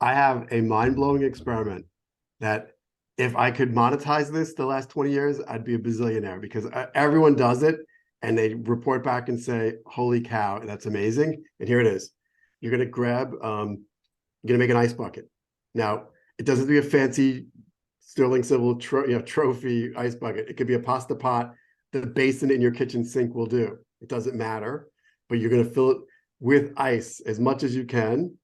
I have a mind-blowing experiment that if I could monetize this the last 20 years, I'd be a bazillionaire because everyone does it and they report back and say, holy cow, that's amazing. And here it is. You're going to you're going to make an ice bucket. Now, it doesn't have to be a fancy Sterling Silver trophy ice bucket. It could be a pasta pot. The basin in your kitchen sink will do. It doesn't matter, but you're going to fill it with ice as much as you can,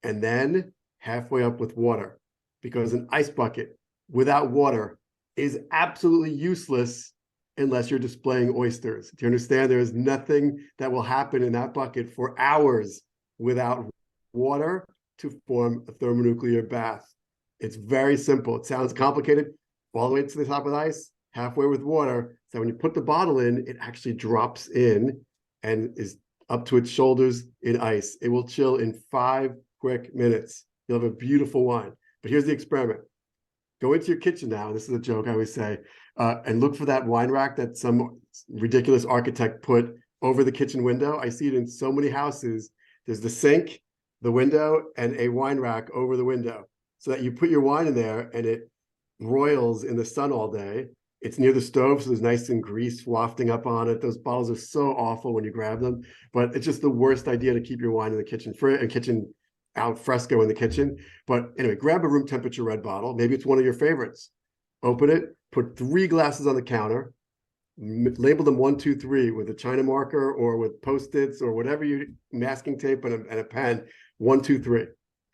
and then halfway up with water, because an ice bucket without water is absolutely useless unless you're displaying oysters. Do you understand? There is nothing that will happen in that bucket for hours without water to form a thermonuclear bath. It's very simple. It sounds complicated. All the way to the top with ice, halfway with water. So when you put the bottle in, it actually drops in and is up to its shoulders in ice. It will chill in 5 quick minutes. You'll have a beautiful wine. But here's the experiment. Go into your kitchen now. This is a joke I always say, and look for that wine rack that some ridiculous architect put over the kitchen window. I see it in so many houses. There's the sink, the window, and a wine rack over the window, so that you put your wine in there and it broils in the sun all day. It's near the stove, so there's nice and grease wafting up on it. Those bottles are so awful when you grab them, but it's just the worst idea to keep your wine in the kitchen out fresco in the kitchen. But anyway, grab a room temperature red bottle. Maybe it's one of your favorites. Open it, put 3 glasses on the counter, label them 1, 2, 3 with a China marker or with Post-its or whatever you masking tape and a pen. 1, 2, 3. All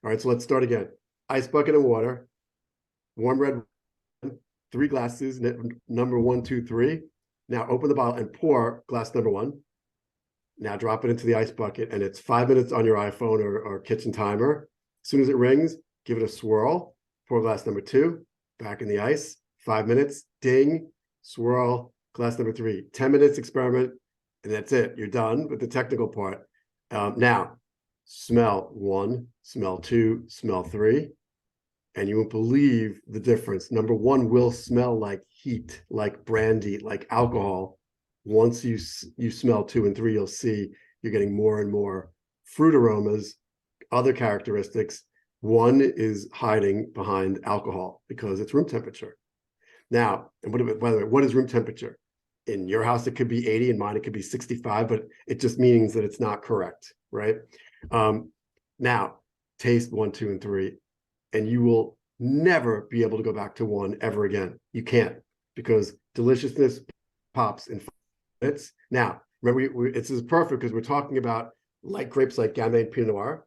right, so let's start again. Ice bucket of water, warm red, 3 glasses, number 1, 2, 3. Now open the bottle and pour glass number 1. Now drop it into the ice bucket, and it's 5 minutes on your iPhone or kitchen timer. As soon as it rings, give it a swirl. Pour glass number 2, back in the ice. 5 minutes, ding, swirl, glass number 3. 10 minutes experiment, and that's it. You're done with the technical part. Now, smell 1, smell 2, smell 3, and you won't believe the difference. Number 1 will smell like heat, like brandy, like alcohol. Once you smell 2 and 3, you'll see you're getting more and more fruit aromas, other characteristics. 1 is hiding behind alcohol because it's room temperature. Now, and by the way, what is room temperature? In your house, it could be 80, in mine, it could be 65, but it just means that it's not correct, right? Now, taste 1, 2, and 3, and you will never be able to go back to 1 ever again. You can't, because deliciousness pops in 5 minutes. Now, remember, this is perfect because we're talking about light grapes like Gamay and Pinot Noir,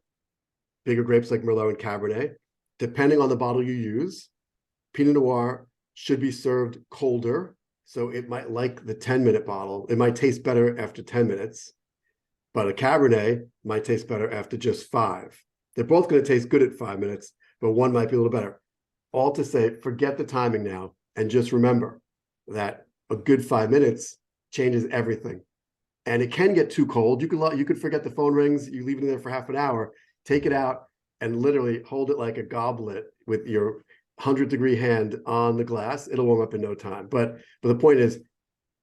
bigger grapes like Merlot and Cabernet. Depending on the bottle you use, Pinot Noir should be served colder. So it might, like the 10-minute bottle, it might taste better after 10 minutes, but a Cabernet might taste better after just 5. They're both going to taste good at 5 minutes, but one might be a little better. All to say, forget the timing now, and just remember that a good 5 minutes changes everything. And it can get too cold. You could forget the phone rings, you leave it in there for half an hour, take it out, and literally hold it like a goblet with your 100-degree hand on the glass. It'll warm up in no time. But the point is,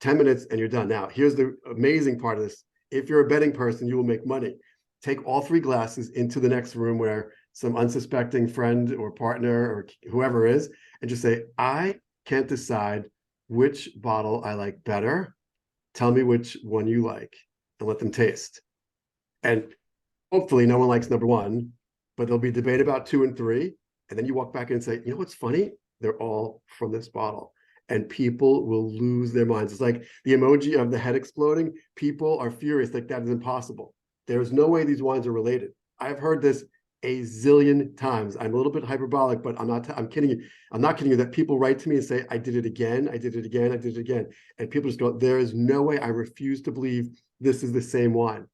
10 minutes and you're done. Now, here's the amazing part of this. If you're a betting person, you will make money. Take all 3 glasses into the next room where some unsuspecting friend or partner or whoever is, and just say, I can't decide which bottle I like better. Tell me which one you like, and let them taste. And hopefully no one likes number 1, but there'll be debate about 2 and 3. And then you walk back in and say, you know what's funny? They're all from this bottle. And people will lose their minds. It's like the emoji of the head exploding. People are furious, like that is impossible. There's no way these wines are related. I've heard this a zillion times. I'm a little bit hyperbolic, but I'm kidding you. I'm not kidding you that people write to me and say, I did it again, I did it again, I did it again. And people just go, there is no way, I refuse to believe this is the same wine.